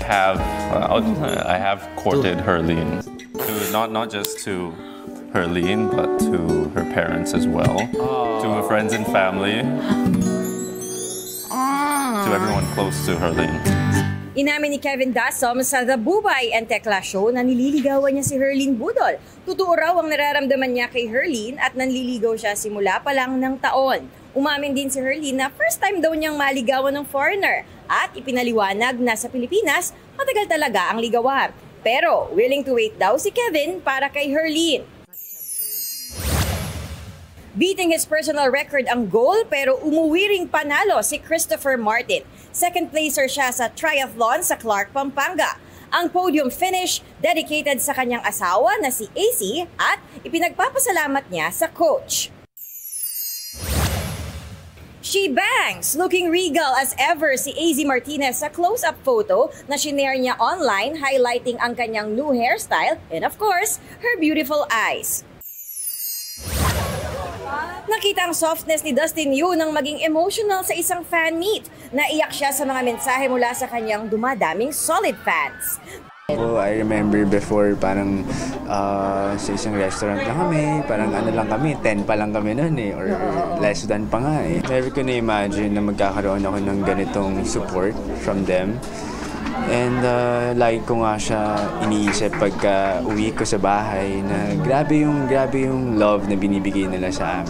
I have courted Herlene. Not just to Herlene, but to her parents as well, to her friends and family, to everyone close to Herlene. Inamin ni Kevin Dassom sa The Bubay and Tekla Show na nililigawan niya si Herlene Budol. Totoo raw ang nararamdaman niya kay Herlene at nanliligaw siya simula pa lang ng taon. Umamin din si Herlene na first time daw niyang maligawan ng foreigner at ipinaliwanag na sa Pilipinas matagal talaga ang ligawan. Pero willing to wait daw si Kevin para kay Herlene. Beating his personal record ang goal pero umuwi ring panalo si Christopher Martin. Second placer siya sa triathlon sa Clark, Pampanga. Ang podium finish dedicated sa kanyang asawa na si AC at ipinagpapasalamat niya sa coach. She bangs! Looking regal as ever si AZ Martinez sa close-up photo na shinare niya online highlighting ang kanyang new hairstyle and of course, her beautiful eyes. Nakita ang softness ni Dustin Yu nang maging emotional sa isang fan meet. Naiyak siya sa mga mensahe mula sa kanyang dumadaming solid fans. I remember before parang sa isang restaurant lang kami, parang ano lang kami, 10 pa lang kami noon or less than pa nga eh. Never ko na-imagine na magkakaroon ako ng ganitong support from them. And like ko nga siya iniisip pagka uwi ko sa bahay na grabe yung love na binibigay nila sa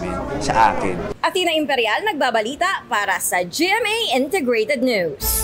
akin. Athena Imperial nagbabalita para sa GMA Integrated News.